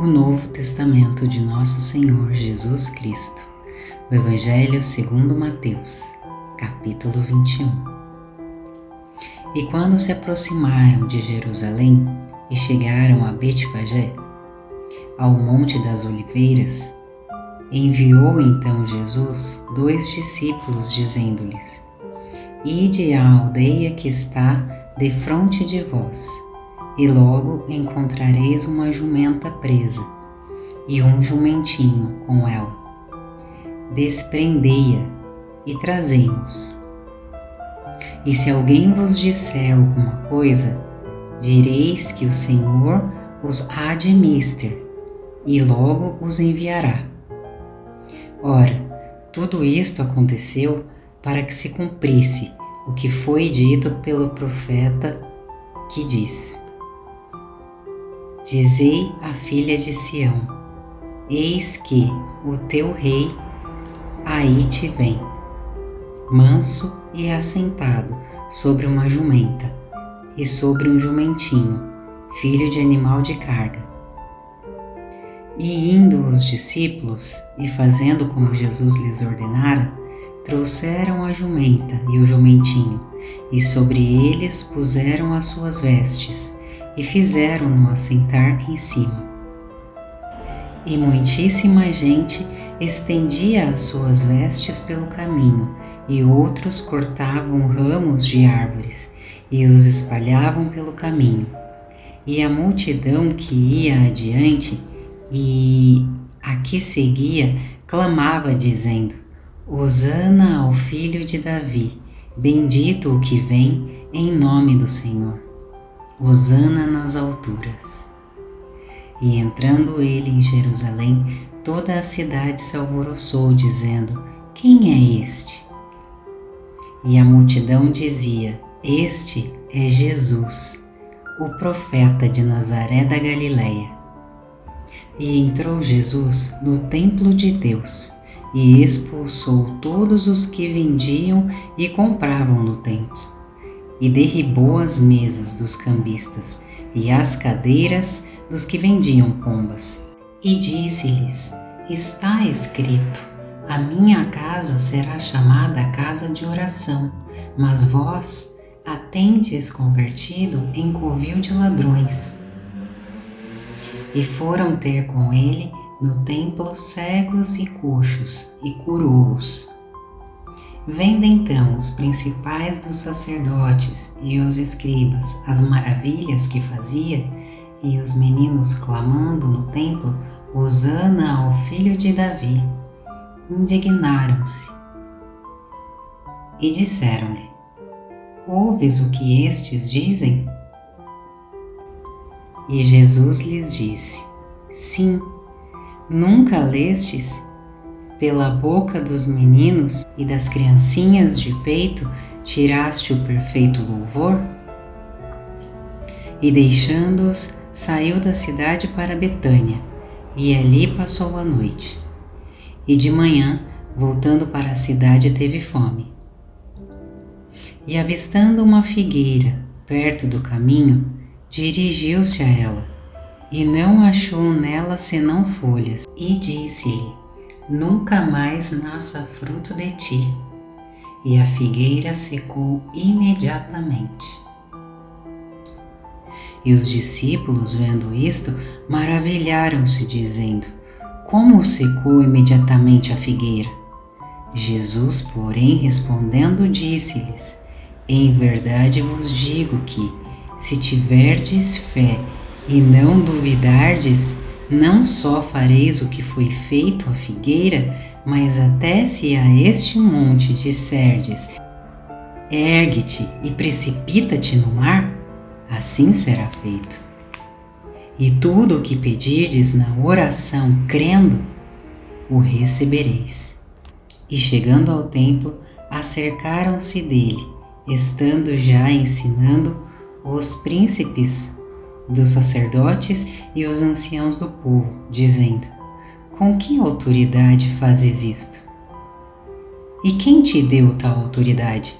O Novo Testamento de Nosso Senhor Jesus Cristo, o Evangelho segundo Mateus, capítulo 21. E quando se aproximaram de Jerusalém e chegaram a Betfagé, ao Monte das Oliveiras, enviou então Jesus 2 discípulos, dizendo-lhes: Ide à aldeia que está defronte de vós, e logo encontrareis uma jumenta presa, e um jumentinho com ela. Desprendei-a e trazei-mos. E se alguém vos disser alguma coisa, direis que o Senhor os há de mister, e logo os enviará. Ora, tudo isto aconteceu para que se cumprisse o que foi dito pelo profeta, que diz: Dizei à filha de Sião: Eis que o teu rei aí te vem, manso e assentado sobre uma jumenta, e sobre um jumentinho, filho de animal de carga. E indo os discípulos, e fazendo como Jesus lhes ordenara, trouxeram a jumenta e o jumentinho, e sobre eles puseram as suas vestes, e fizeram-no assentar em cima. E muitíssima gente estendia as suas vestes pelo caminho, e outros cortavam ramos de árvores, e os espalhavam pelo caminho. E a multidão que ia adiante e a que seguia clamava, dizendo: Hosana ao filho de Davi, bendito o que vem em nome do Senhor. Hosana nas alturas. E entrando ele em Jerusalém, toda a cidade se alvoroçou, dizendo: Quem é este? E a multidão dizia: Este é Jesus, o profeta de Nazaré da Galileia. E entrou Jesus no templo de Deus, e expulsou todos os que vendiam e compravam no templo, e derribou as mesas dos cambistas e as cadeiras dos que vendiam pombas. E disse-lhes: Está escrito: A minha casa será chamada casa de oração, mas vós a tendes convertido em covil de ladrões. E foram ter com ele no templo cegos e coxos, e curou-os. Vendo então os principais dos sacerdotes e os escribas as maravilhas que fazia, e os meninos clamando no templo: Hosana ao filho de Davi, indignaram-se e disseram-lhe: Ouves o que estes dizem? E Jesus lhes disse: Sim, nunca lestes: pela boca dos meninos e das criancinhas de peito tiraste o perfeito louvor? E deixando-os, saiu da cidade para Betânia, e ali passou a noite. E de manhã, voltando para a cidade, teve fome. E avistando uma figueira perto do caminho, dirigiu-se a ela, e não achou nela senão folhas, e disse-lhe: Nunca mais nasça fruto de ti. E a figueira secou imediatamente. E os discípulos, vendo isto, maravilharam-se, dizendo: Como secou imediatamente a figueira? Jesus, porém, respondendo, disse-lhes: Em verdade vos digo que, se tiverdes fé e não duvidardes, não só fareis o que foi feito à figueira, mas até se a este monte disserdes: Ergue-te e precipita-te no mar, assim será feito. E tudo o que pedirdes na oração, crendo, o recebereis. E chegando ao templo, acercaram-se dele, estando já ensinando os príncipes dos sacerdotes e os anciãos do povo, dizendo: Com que autoridade fazes isto? E quem te deu tal autoridade?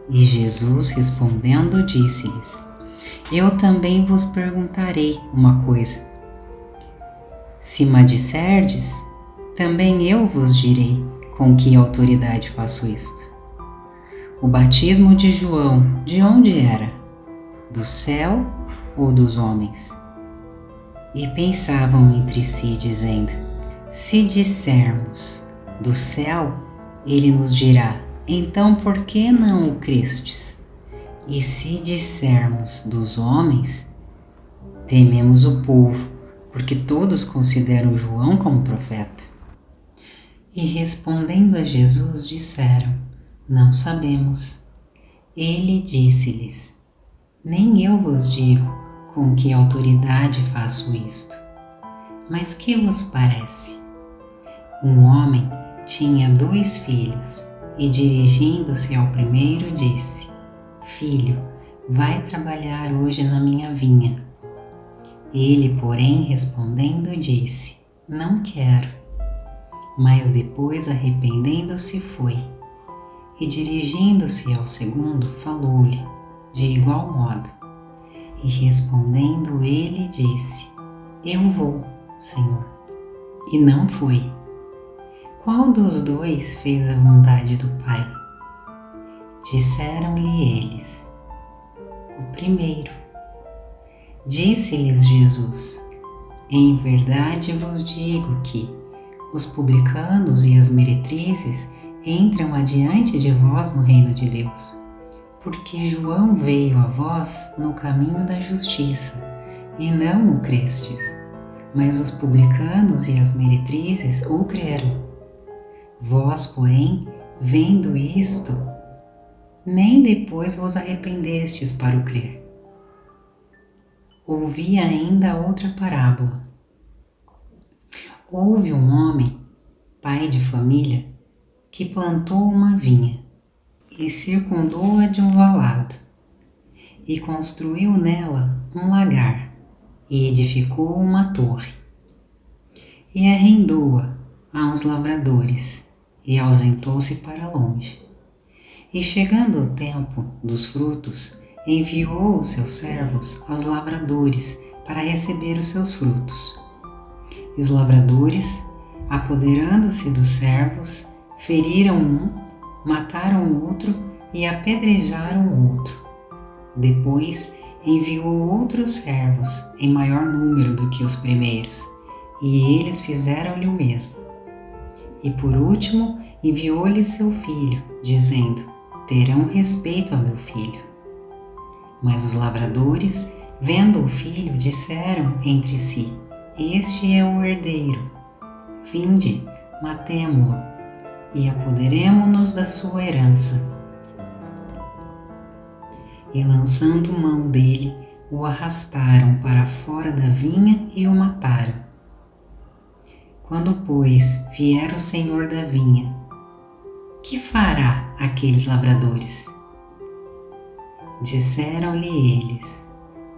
E Jesus, respondendo, disse-lhes: Eu também vos perguntarei uma coisa. Se me disserdes, também eu vos direi com que autoridade faço isto. O batismo de João, de onde era? Do céu ou dos homens? E pensavam entre si, dizendo: se dissermos do céu, ele nos dirá: então por que não o crestes? E se dissermos dos homens, tememos o povo, porque todos consideram João como profeta. E respondendo a Jesus, disseram: não sabemos. Ele disse-lhes: nem eu vos digo com que autoridade faço isto. Mas que vos parece? Um homem tinha 2 filhos e, dirigindo-se ao primeiro, disse: filho, vai trabalhar hoje na minha vinha. Ele, porém, respondendo, disse: não quero. Mas depois, arrependendo-se, foi. E dirigindo-se ao segundo, falou-lhe de igual modo. E respondendo ele, disse: eu vou, Senhor. E não foi. Qual dos 2 fez a vontade do Pai? Disseram-lhe eles: o primeiro. Disse-lhes Jesus: em verdade vos digo que os publicanos e as meretrizes entram adiante de vós no reino de Deus, porque João veio a vós no caminho da justiça, e não o crestes, mas os publicanos e as meretrizes o creram. Vós, porém, vendo isto, nem depois vos arrependestes para o crer. Ouvi ainda outra parábola. Houve um homem, pai de família, que plantou uma vinha e circundou-a de um valado, e construiu nela um lagar, e edificou uma torre, e arrendou-a a uns lavradores, e ausentou-se para longe. E chegando o tempo dos frutos, enviou os seus servos aos lavradores para receber os seus frutos. E os lavradores, apoderando-se dos servos, feriram um, mataram o outro e apedrejaram o outro. Depois enviou outros servos em maior número do que os primeiros, e eles fizeram-lhe o mesmo. E por último enviou-lhe seu filho, dizendo: terão respeito a meu filho. Mas os lavradores, vendo o filho, disseram entre si: este é o herdeiro. Vinde, matemo-lo e apoderemo-nos da sua herança. E lançando mão dele, o arrastaram para fora da vinha e o mataram. Quando, pois, vier o senhor da vinha, que fará aqueles lavradores? Disseram-lhe eles: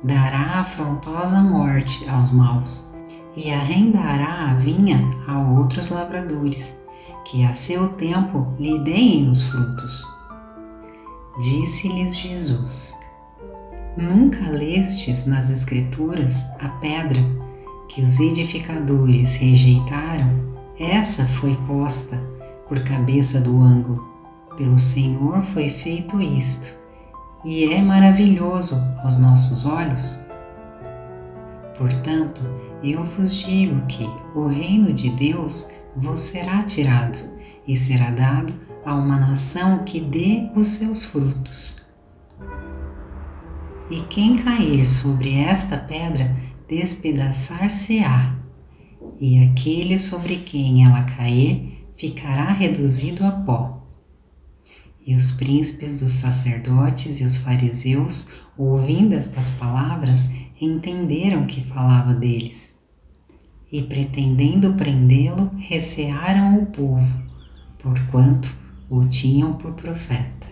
dará afrontosa morte aos maus, e arrendará a vinha a outros lavradores, que a seu tempo lhe deem os frutos. Disse-lhes Jesus: nunca lestes nas Escrituras a pedra que os edificadores rejeitaram? Essa foi posta por cabeça do ângulo. Pelo Senhor foi feito isto, e é maravilhoso aos nossos olhos. Portanto, eu vos digo que o reino de Deus vos será tirado e será dado a uma nação que dê os seus frutos. E quem cair sobre esta pedra, despedaçar-se-á, e aquele sobre quem ela cair, ficará reduzido a pó. E os príncipes dos sacerdotes e os fariseus, ouvindo estas palavras, entenderam que falava deles. E pretendendo prendê-lo, recearam o povo, porquanto o tinham por profeta.